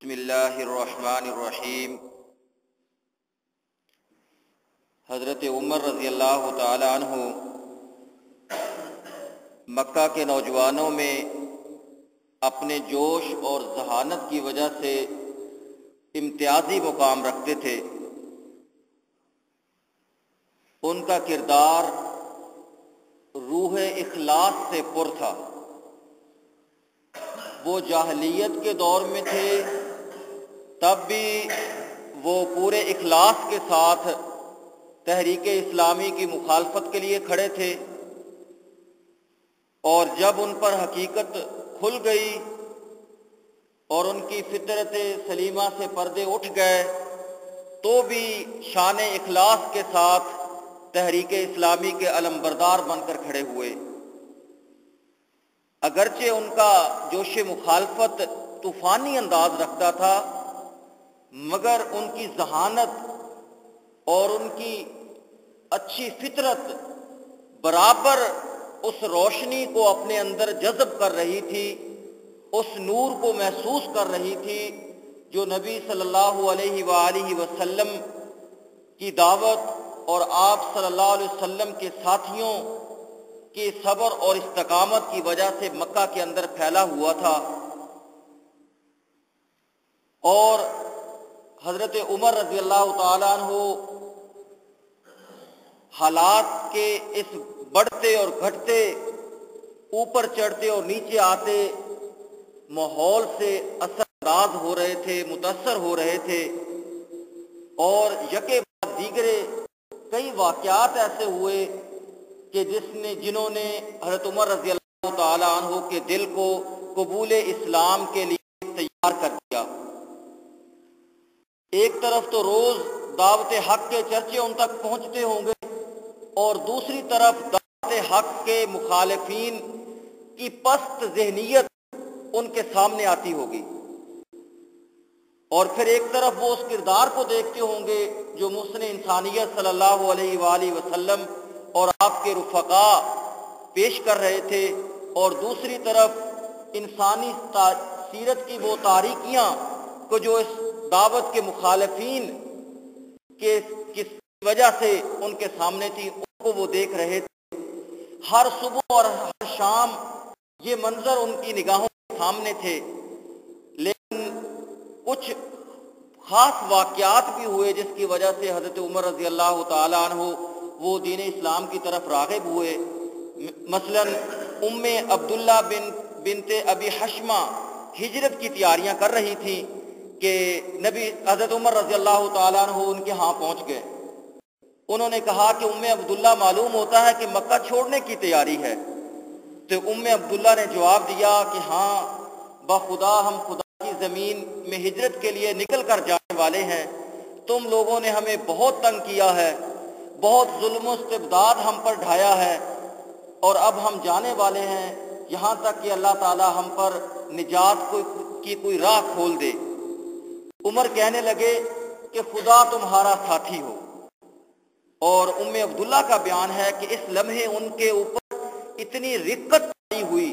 بسم اللہ الرحمن الرحیم۔ حضرت عمر رضی اللہ تعالی عنہ مکہ کے نوجوانوں میں اپنے جوش اور ذہانت کی وجہ سے امتیازی مقام رکھتے تھے۔ ان کا کردار روح اخلاص سے پر تھا۔ وہ جاہلیت کے دور میں تھے، تب بھی وہ پورے اخلاص کے ساتھ تحریک اسلامی کی مخالفت کے لیے کھڑے تھے، اور جب ان پر حقیقت کھل گئی اور ان کی فطرت سلیمہ سے پردے اٹھ گئے تو بھی شان اخلاص کے ساتھ تحریک اسلامی کے علمبردار بن کر کھڑے ہوئے۔ اگرچہ ان کا جوش مخالفت طوفانی انداز رکھتا تھا، مگر ان کی ذہانت اور ان کی اچھی فطرت برابر اس روشنی کو اپنے اندر جذب کر رہی تھی، اس نور کو محسوس کر رہی تھی جو نبی صلی اللہ علیہ وآلہ وسلم کی دعوت اور آپ صلی اللہ علیہ وسلم کے ساتھیوں کے صبر اور استقامت کی وجہ سے مکہ کے اندر پھیلا ہوا تھا۔ اور حضرت عمر رضی اللہ تعالیٰ عنہ حالات کے اس بڑھتے اور گھٹتے، اوپر چڑھتے اور نیچے آتے ماحول سے اثر انداز ہو رہے تھے، متاثر ہو رہے تھے، اور یکے بعد دیگرے کئی واقعات ایسے ہوئے کہ جنہوں نے حضرت عمر رضی اللہ تعالی عنہ کے دل کو قبول اسلام کے لیے تیار کر دیا۔ ایک طرف تو روز دعوت حق کے چرچے ان تک پہنچتے ہوں گے، اور دوسری طرف دعوت حق کے مخالفین کی پست ذہنیت ان کے سامنے آتی ہوگی، اور پھر ایک طرف وہ اس کردار کو دیکھتے ہوں گے جو محسن انسانیت صلی اللہ علیہ وآلہ وسلم اور آپ کے رفقاء پیش کر رہے تھے، اور دوسری طرف انسانی سیرت کی وہ تاریکیاں کو جو اس دعوت کے مخالفین کے کس وجہ سے ان کے سامنے تھی، ان کو وہ دیکھ رہے تھے۔ ہر صبح اور ہر شام یہ منظر ان کی نگاہوں کے سامنے تھے، لیکن کچھ خاص واقعات بھی ہوئے جس کی وجہ سے حضرت عمر رضی اللہ تعالی عنہ وہ دین اسلام کی طرف راغب ہوئے۔ مثلا ام عبداللہ بنت ابی حشمہ ہجرت کی تیاریاں کر رہی تھی کہ نبی حضرت عمر رضی اللہ تعالیٰ عنہ ان کے ہاں پہنچ گئے۔ انہوں نے کہا کہ ام عبداللہ معلوم ہوتا ہے کہ مکہ چھوڑنے کی تیاری ہے، تو ام عبداللہ نے جواب دیا کہ ہاں بخدا ہم خدا کی زمین میں ہجرت کے لیے نکل کر جانے والے ہیں، تم لوگوں نے ہمیں بہت تنگ کیا ہے، بہت ظلم و استبداد ہم پر ڈھایا ہے، اور اب ہم جانے والے ہیں یہاں تک کہ اللہ تعالی ہم پر نجات کی کوئی راہ کھول دے۔ عمر کہنے لگے کہ خدا تمہارا ساتھی ہو، اور ام عبداللہ کا بیان ہے کہ اس لمحے ان کے اوپر اتنی رقت آئی ہوئی،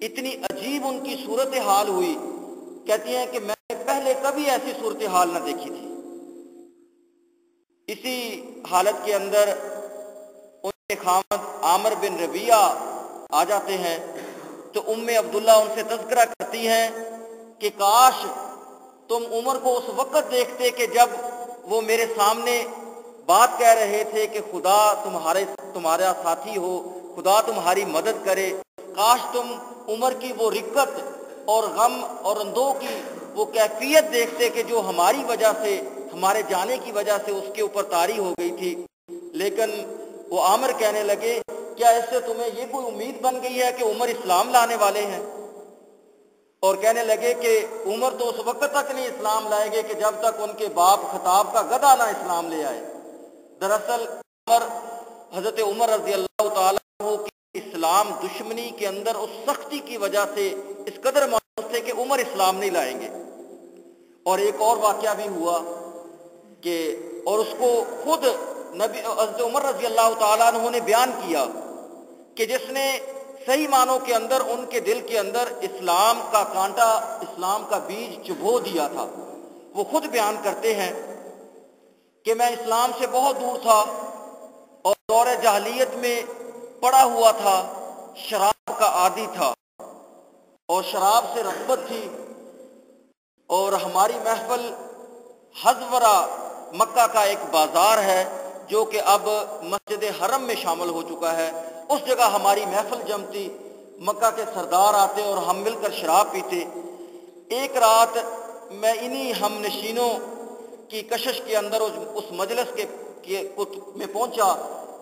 اتنی عجیب ان کی صورتحال ہوئی، کہتی ہیں کہ میں نے پہلے کبھی ایسی صورتحال نہ دیکھی تھی۔ اسی حالت کے اندر ان کے خامد عامر بن ربیعہ آ جاتے ہیں، تو ام عبداللہ ان سے تذکرہ کرتی ہیں کہ کاش تم عمر کو اس وقت دیکھتے کہ جب وہ میرے سامنے بات کہہ رہے تھے کہ خدا تمہارا ساتھی ہو، خدا تمہاری مدد کرے۔ کاش تم عمر کی وہ رقت اور غم اور اندوہ کی وہ کیفیت دیکھتے کہ جو ہماری وجہ سے، ہمارے جانے کی وجہ سے اس کے اوپر طاری ہو گئی تھی۔ لیکن وہ عامر کہنے لگے کیا اس سے تمہیں یہ کوئی امید بن گئی ہے کہ عمر اسلام لانے والے ہیں؟ اور کہنے لگے کہ عمر تو اس وقت تک نہیں اسلام لائیں گے کہ جب تک ان کے باپ خطاب کا گدھا نہ اسلام لے آئے۔ دراصل حضرت عمر رضی اللہ تعالیٰ عنہ کی اسلام دشمنی کے اندر اس سختی کی وجہ سے اس قدر مایوس تھے کہ عمر اسلام نہیں لائیں گے۔ اور ایک اور واقعہ بھی ہوا کہ اور اس کو خود نبی حضرت عمر رضی اللہ تعالیٰ عنہ نے بیان کیا کہ جس نے صحیح معنوں کے اندر ان کے دل کے اندر اسلام کا کانٹا، اسلام کا بیج چبھو دیا تھا۔ وہ خود بیان کرتے ہیں کہ میں اسلام سے بہت دور تھا اور دور جاہلیت میں پڑا ہوا تھا، شراب کا عادی تھا اور شراب سے رغبت تھی، اور ہماری محفل حضورہ مکہ کا ایک بازار ہے جو کہ اب مسجد حرم میں شامل ہو چکا ہے، اس جگہ ہماری محفل جمتی، مکہ کے سردار آتے اور ہم مل کر شراب پیتے۔ ایک رات میں انہی ہم نشینوں کی کشش کے اندر اس مجلس میں پہنچا،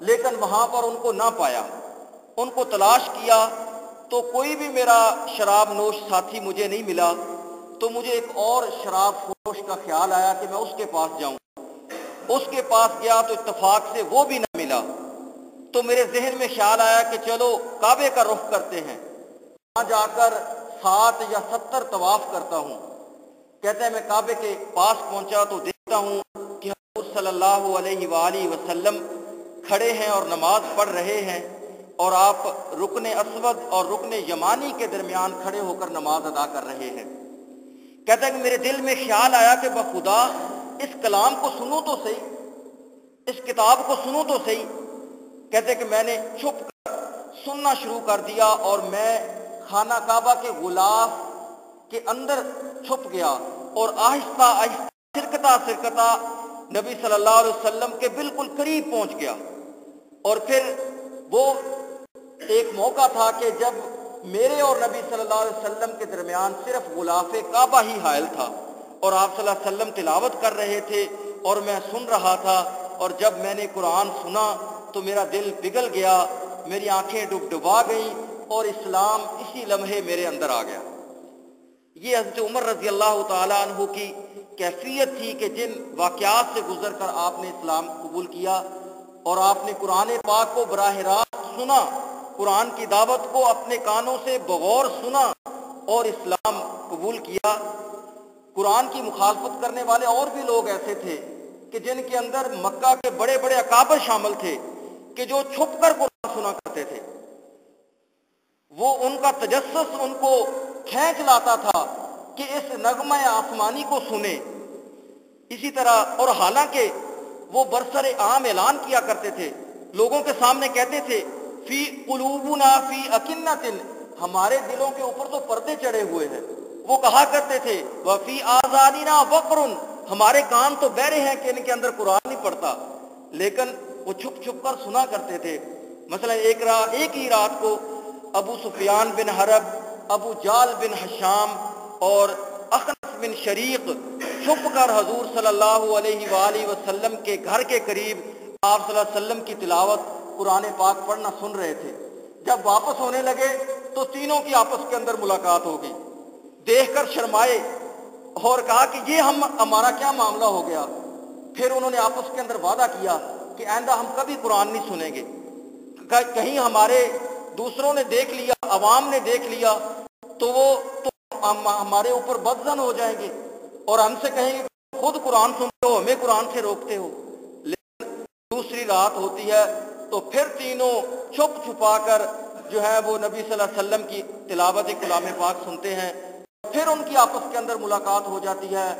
لیکن وہاں پر ان کو نہ پایا۔ ان کو تلاش کیا تو کوئی بھی میرا شراب نوش ساتھی مجھے نہیں ملا، تو مجھے ایک اور شراب فروش کا خیال آیا کہ میں اس کے پاس جاؤں۔ اس کے پاس گیا تو اتفاق سے وہ بھی نہ ملا، تو میرے ذہن میں خیال آیا کہ چلو کعبے کا رخ کرتے ہیں، وہاں جا کر 7 یا 70 طواف کرتا ہوں۔ کہتے ہیں میں کعبے کے پاس پہنچا تو دیکھتا ہوں کہ حضور صلی اللہ علیہ وآلہ وسلم کھڑے ہیں اور نماز پڑھ رہے ہیں، اور آپ رکن اسود اور رکن یمانی کے درمیان کھڑے ہو کر نماز ادا کر رہے ہیں۔ کہتا ہے کہ میرے دل میں خیال آیا کہ بخدا اس کلام کو سنوں تو صحیح، اس کتاب کو سنوں تو صحیح۔ کہتے ہیں کہ میں نے چھپ کر سننا شروع کر دیا، اور میں خانہ کعبہ کے غلاف کے اندر چھپ گیا اور آہستہ آہستہ سرکتا نبی صلی اللہ علیہ وسلم کے بالکل قریب پہنچ گیا۔ اور پھر وہ ایک موقع تھا کہ جب میرے اور نبی صلی اللہ علیہ وسلم کے درمیان صرف غلاف کعبہ ہی حائل تھا، اور آپ صلی اللہ علیہ وسلم تلاوت کر رہے تھے اور میں سن رہا تھا، اور جب میں نے قرآن سنا تو میرا دل پگھل گیا، میری آنکھیں ڈبا گئیں، اور اسلام اسی لمحے میرے اندر آ گیا۔ یہ حضرت عمر رضی اللہ تعالیٰ عنہ کی کیفیت تھی کہ جن واقعات سے گزر کر آپ نے اسلام قبول کیا، اور آپ نے قرآن پاک کو براہ راست سنا، قرآن کی دعوت کو اپنے کانوں سے بغور سنا اور اسلام قبول کیا۔ قرآن کی مخالفت کرنے والے اور بھی لوگ ایسے تھے کہ جن کے اندر مکہ کے بڑے بڑے اکابر شامل تھے کہ جو چھپ کر قرآن سنا کرتے تھے۔ وہ ان کا تجسس ان کو کھینچ لاتا تھا کہ اس نغمہ آسمانی کو سنیں۔ اسی طرح، اور حالانکہ وہ برسر عام اعلان کیا کرتے تھے، لوگوں کے سامنے کہتے تھے فی قلوبنا فی اکنۃ، ہمارے دلوں کے اوپر تو پردے چڑھے ہوئے ہیں۔ وہ کہا کرتے تھے وفی آذاننا وقر، ہمارے کان تو بہرے ہیں کہ ان کے اندر قرآن نہیں پڑھتا، لیکن وہ چھپ چھپ کر سنا کرتے تھے۔ مثلا ایک ہی رات کو ابو سفیان بن حرب، ابو جال بن حشام اور اخنس بن شریق چھپ کر حضور صلی اللہ علیہ وآلہ وسلم کے گھر کے قریب آپ صلی اللہ علیہ وسلم کی تلاوت قرآن پاک پڑھنا سن رہے تھے۔ جب واپس ہونے لگے تو تینوں کی آپس کے اندر ملاقات ہو گئی، دیکھ کر شرمائے اور کہا کہ یہ ہمارا کیا معاملہ ہو گیا۔ پھر انہوں نے آپس کے اندر وعدہ کیا کہ آئندہ ہم کبھی قرآن نہیں سنیں گے، کہیں ہمارے دوسروں نے دیکھ لیا، عوام نے دیکھ لیا تو وہ ہمارے اوپر بدظن ہو جائیں گے اور ہم سے کہیں گے خود قرآن سنتے ہو، ہمیں قرآن سے روکتے ہو۔ لیکن دوسری رات ہوتی ہے تو پھر تینوں چھپ چھپا کر جو ہے وہ نبی صلی اللہ علیہ وسلم کی تلاوت کلام پاک سنتے ہیں، پھر ان کی آپس کے اندر ملاقات ہو جاتی ہے،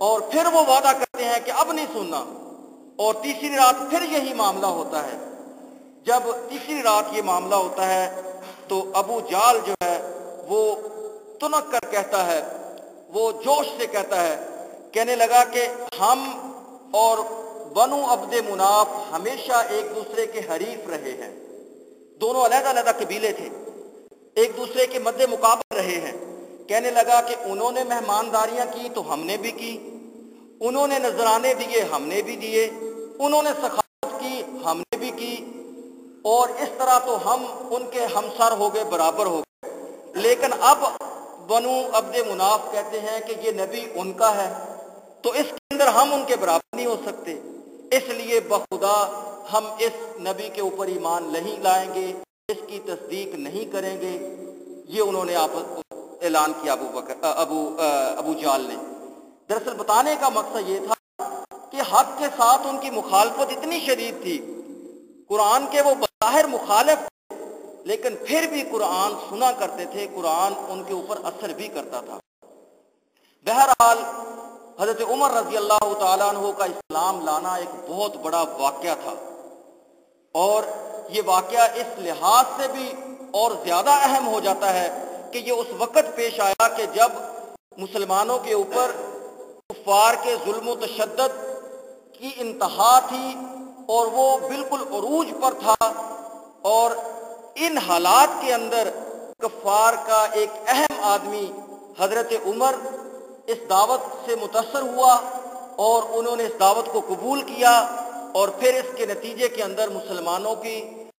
اور پھر وہ وعدہ کرتے ہیں کہ اب نہیں سننا، اور تیسری رات پھر یہی معاملہ ہوتا ہے۔ جب تیسری رات یہ معاملہ ہوتا ہے تو ابو جال جو ہے وہ تنک کر کہتا ہے، وہ جوش سے کہتا ہے، کہنے لگا کہ ہم اور بنو عبد مناف ہمیشہ ایک دوسرے کے حریف رہے ہیں، دونوں علیحدہ علیحدہ قبیلے تھے، ایک دوسرے کے مد مقابل رہے ہیں۔ کہنے لگا کہ انہوں نے مہمانداریاں کی تو ہم نے بھی کی، انہوں نے نذرانے دیے ہم نے بھی دیے، انہوں نے سخاوت کی ہم نے بھی کی، اور اس طرح تو ہم ان کے ہمسر ہو گئے، برابر ہو گئے۔ لیکن اب بنو عبد مناف کہتے ہیں کہ یہ نبی ان کا ہے تو اس کے اندر ہم ان کے برابر نہیں ہو سکتے، اس لیے بخدا ہم اس نبی کے اوپر ایمان نہیں لائیں گے، اس کی تصدیق نہیں کریں گے۔ یہ انہوں نے اعلان کیا ابو جال نے۔ دراصل بتانے کا مقصد یہ تھا کہ حق کے ساتھ ان کی مخالفت اتنی شدید تھی، قرآن کے وہ بظاہر مخالف تھے لیکن پھر بھی قرآن سنا کرتے تھے، قرآن ان کے اوپر اثر بھی کرتا تھا۔ بہرحال حضرت عمر رضی اللہ تعالیٰ عنہ کا اسلام لانا ایک بہت بڑا واقعہ تھا، اور یہ واقعہ اس لحاظ سے بھی اور زیادہ اہم ہو جاتا ہے کہ یہ اس وقت پیش آیا کہ جب مسلمانوں کے اوپر کفار کے ظلم و تشدد کی انتہا تھی اور وہ بالکل عروج پر تھا، اور ان حالات کے اندر کفار کا ایک اہم آدمی حضرت عمر اس دعوت سے متاثر ہوا اور انہوں نے اس دعوت کو قبول کیا، اور پھر اس کے نتیجے کے اندر مسلمانوں کی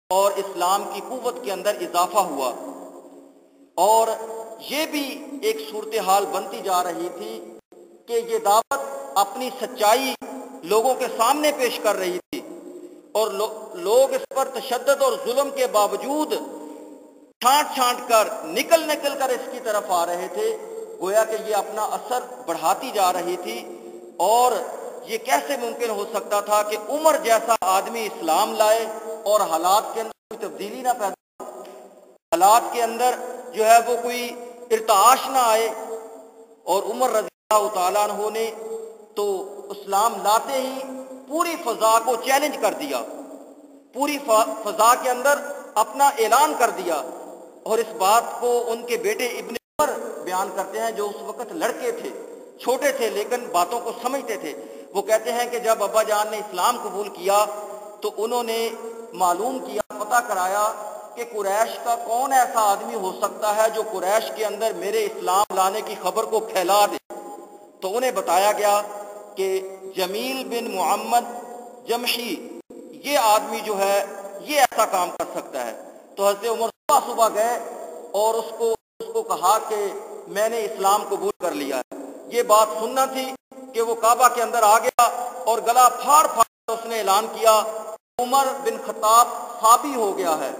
اور اسلام کی قوت کے اندر اضافہ ہوا، اور یہ بھی ایک صورتحال بنتی جا رہی تھی کہ یہ دعوت اپنی سچائی لوگوں کے سامنے پیش کر رہی تھی، اور لوگ اس پر تشدد اور ظلم کے باوجود چھانٹ چھانٹ کر نکل کر اس کی طرف آ رہے تھے، گویا کہ یہ اپنا اثر بڑھاتی جا رہی تھی۔ اور یہ کیسے ممکن ہو سکتا تھا کہ عمر جیسا آدمی اسلام لائے اور حالات کے اندر کوئی تبدیلی نہ پیدا، حالات کے اندر جو ہے وہ کوئی ارتعاش نہ آئے، اور عمر رضی اللہ تعالیٰ عنہ نے تو اسلام لاتے ہی پوری فضا کو چیلنج کر دیا، پوری فضا کے اندر اپنا اعلان کر دیا، اور اس بات کو ان کے بیٹے ابن عمر بیان کرتے ہیں جو اس وقت لڑکے تھے، چھوٹے تھے لیکن باتوں کو سمجھتے تھے۔ وہ کہتے ہیں کہ جب ابا جان نے اسلام قبول کیا تو انہوں نے معلوم کیا، پتہ کرایا کہ قریش کا کون ایسا آدمی ہو سکتا ہے جو قریش کے اندر میرے اسلام لانے کی خبر کو پھیلا دے۔ تو انہیں بتایا گیا کہ جمیل بن محمد جمشی یہ آدمی جو ہے یہ ایسا کام کر سکتا ہے۔ تو حضرت عمر صبح گئے اور اس کو کہا کہ میں نے اسلام قبول کر لیا ہے۔ یہ بات سننا تھی کہ وہ کعبہ کے اندر آ گیا اور گلا پھاڑ پھاڑ اس نے اعلان کیا عمر بن خطاب صحابی ہو گیا ہے،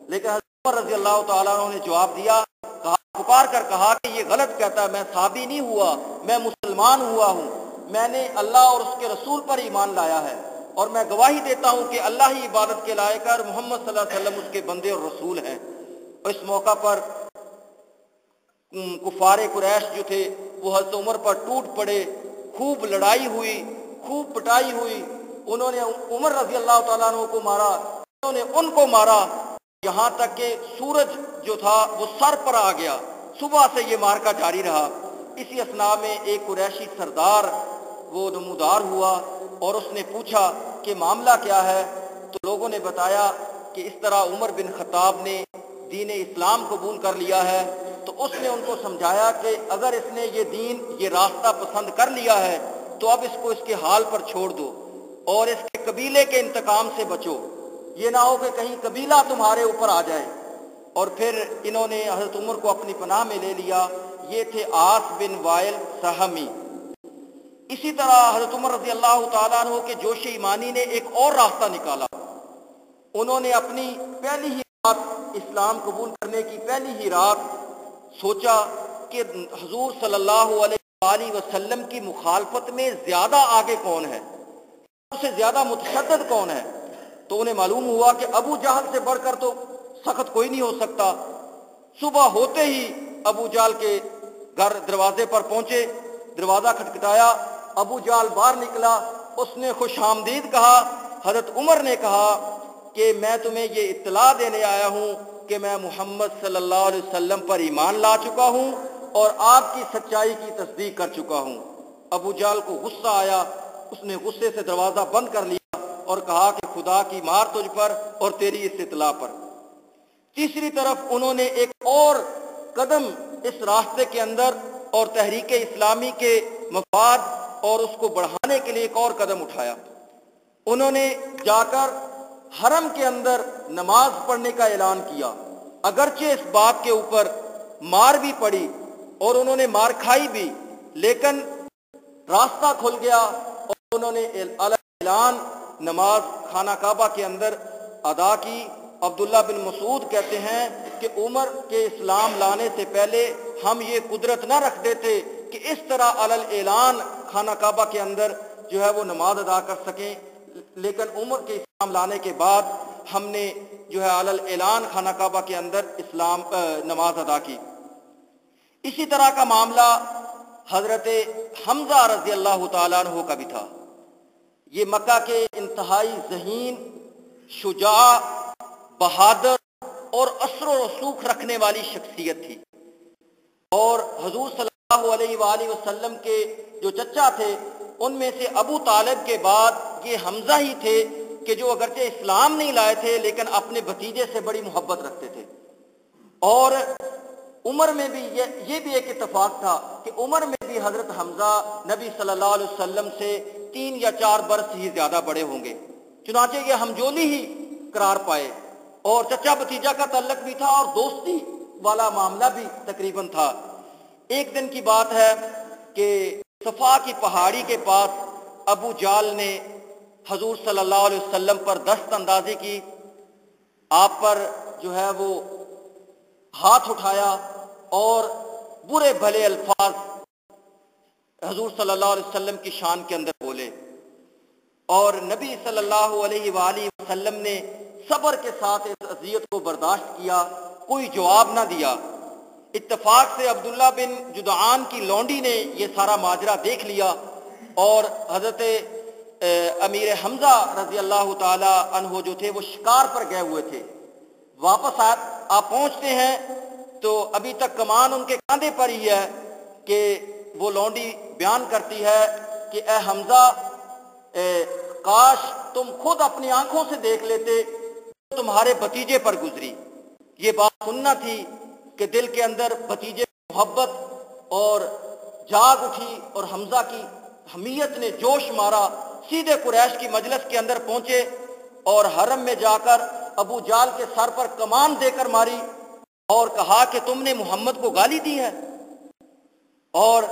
لیکن حضرت عمر رضی اللہ تعالیٰ عنہ نے جواب دیا، پکار کر کہا کہ یہ غلط کہتا ہے، میں صحابی نہیں ہوا، میں مسلمان ہوا ہوں، میں نے اللہ اور اس کے رسول پر ایمان لایا ہے، اور میں گواہی دیتا ہوں کہ اللہ ہی عبادت کے لائق ہے اور محمد صلی اللہ علیہ وسلم اس کے بندے اور رسول ہیں۔ اور اس موقع پر کفار قریش جو تھے وہ حضرت عمر پر ٹوٹ پڑے، خوب لڑائی ہوئی، خوب پٹائی ہوئی، انہوں نے عمر رضی اللہ تعالیٰ عنہ کو مارا، انہوں نے ان کو مارا، یہاں تک کہ سورج جو تھا وہ سر پر آ گیا۔ صبح سے یہ مارکا جاری رہا۔ اسی اثناء میں ایک قریشی سردار وہ نمودار ہوا اور اس نے پوچھا کہ معاملہ کیا ہے، تو لوگوں نے بتایا کہ اس طرح عمر بن خطاب نے دین اسلام قبول کر لیا ہے۔ تو اس نے ان کو سمجھایا کہ اگر اس نے یہ دین یہ راستہ پسند کر لیا ہے تو اب اس کو اس کے حال پر چھوڑ دو اور اس کے قبیلے کے انتقام سے بچو، یہ نہ ہو کہ کہیں قبیلہ تمہارے اوپر آ جائے۔ اور پھر انہوں نے حضرت عمر کو اپنی پناہ میں لے لیا، یہ تھے عاص بن وائل سہمی۔ اسی طرح حضرت عمر رضی اللہ تعالیٰ عنہ کے جوش ایمانی نے ایک اور راستہ نکالا، انہوں نے اپنی پہلی ہی رات اسلام قبول کرنے کی پہلی ہی رات سوچا کہ حضور صلی اللہ علیہ وسلم کی مخالفت میں زیادہ آگے کون ہے، سب سے زیادہ متشدد کون ہے۔ تو انہیں معلوم ہوا کہ ابو جہل سے بڑھ کر تو سخت کوئی نہیں ہو سکتا۔ صبح ہوتے ہی ابو جہل کے گھر دروازے پر پہنچے، دروازہ کھٹکھٹایا، ابو جہل باہر نکلا، اس نے خوش آمدید کہا۔ حضرت عمر نے کہا کہ میں تمہیں یہ اطلاع دینے آیا ہوں کہ میں محمد صلی اللہ علیہ وسلم پر ایمان لا چکا ہوں اور آپ کی سچائی کی تصدیق کر چکا ہوں۔ ابو جہل کو غصہ آیا، اس نے غصے سے دروازہ بند کر لیا اور کہا کہ خدا کی مار تجھ پر اور تیری اس اطلاع پر۔ تیسری طرف انہوں نے ایک اور قدم اس راستے کے اندر اور تحریک اسلامی کے مفاد اور اس کو بڑھانے کے لیے ایک اور قدم اٹھایا، انہوں نے جا کر حرم کے اندر نماز پڑھنے کا اعلان کیا، اگرچہ اس بات کے اوپر مار بھی پڑی اور انہوں نے مار کھائی بھی، لیکن راستہ کھل گیا اور انہوں نے اعلان نماز خانہ کعبہ کے اندر ادا کی۔ عبداللہ بن مسعود کہتے ہیں کہ عمر کے اسلام لانے سے پہلے ہم یہ قدرت نہ رکھ دیتے کہ اس طرح علل اعلان خانہ کعبہ کے اندر جو ہے وہ نماز ادا کر سکیں، لیکن عمر کے اسلام لانے کے بعد ہم نے جو ہے علی الاعلان خانہ کعبہ کے اندر نماز ادا کی۔ اسی طرح کا معاملہ حضرت حمزہ رضی اللہ تعالیٰ عنہ کا بھی تھا۔ یہ مکہ کے انتہائی ذہین، شجاع، بہادر اور اثر و رسوخ رکھنے والی شخصیت تھی، اور حضور صلی اللہ علیہ وآلہ وسلم کے جو چچا تھے ان میں سے ابو طالب کے بعد یہ حمزہ ہی تھے کہ جو اگرچہ اسلام نہیں لائے تھے لیکن اپنے بھتیجے سے بڑی محبت رکھتے تھے۔ اور عمر میں بھی یہ بھی ایک اتفاق تھا کہ عمر میں بھی حضرت حمزہ نبی صلی اللہ علیہ وسلم سے 3 یا 4 برس ہی زیادہ بڑے ہوں گے، چنانچہ یہ ہمجولی ہی قرار پائے، اور چچا بھتیجا کا تعلق بھی تھا اور دوستی والا معاملہ بھی تقریباً تھا۔ ایک دن کی بات ہے کہ صفا کی پہاڑی کے پاس ابو جال نے حضور صلی اللہ علیہ وسلم پر دست اندازی کی، آپ پر جو ہے وہ ہاتھ اٹھایا اور برے بھلے الفاظ حضور صلی اللہ علیہ وسلم کی شان کے اندر بولے، اور نبی صلی اللہ علیہ وآلہ وسلم نے صبر کے ساتھ اس اذیت کو برداشت کیا، کوئی جواب نہ دیا۔ اتفاق سے عبداللہ بن جدعان کی لونڈی نے یہ سارا ماجرا دیکھ لیا، اور حضرت امیر حمزہ رضی اللہ تعالی عنہ جو تھے وہ شکار پر گئے ہوئے تھے، واپس آپ پہنچتے ہیں تو ابھی تک کمان ان کے کاندھے پر ہی ہے کہ وہ لونڈی بیان کرتی ہے کہ اے حمزہ، کاش تم خود اپنی آنکھوں سے دیکھ لیتے تمہارے بھتیجے پر گزری۔ یہ بات سننا تھی کہ دل کے اندر بھتیجے کی محبت اور جاگ اٹھی، اور حمزہ کی حمیت نے جوش مارا، سیدھے قریش کی مجلس کے اندر پہنچے اور حرم میں جا کر ابو جال کے سر پر کمان دے کر ماری اور کہا کہ تم نے محمد کو گالی دی ہے، اور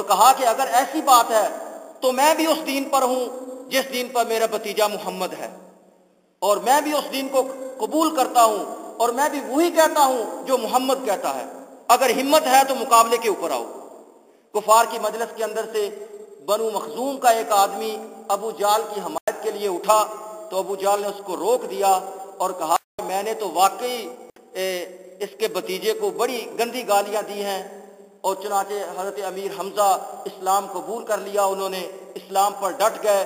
کہا کہ اگر ایسی بات ہے تو میں بھی اس دین پر ہوں جس دین پر میرا بھتیجا محمد ہے، اور میں بھی اس دین کو قبول کرتا ہوں، اور میں بھی وہی کہتا ہوں جو محمد کہتا ہے، اگر ہمت ہے تو مقابلے کے اوپر آؤ۔ کفار کی مجلس کے اندر سے بنو مخزوم کا ایک آدمی ابو جال کی حمایت کے لیے اٹھا تو ابو جال نے اس کو روک دیا اور کہا کہ میں نے تو واقعی اس کے بھتیجے کو بڑی گندی گالیاں دی ہیں، اور چنانچہ حضرت امیر حمزہ اسلام قبول کر لیا، انہوں نے اسلام پر ڈٹ گئے،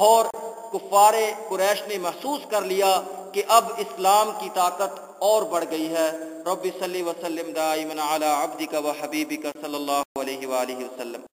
اور کفار قریش نے محسوس کر لیا کہ اب اسلام کی طاقت اور بڑھ گئی ہے۔ رب صلی وسلم دائما علی عبدک و حبیبک صلی اللہ علیہ وآلہ وسلم۔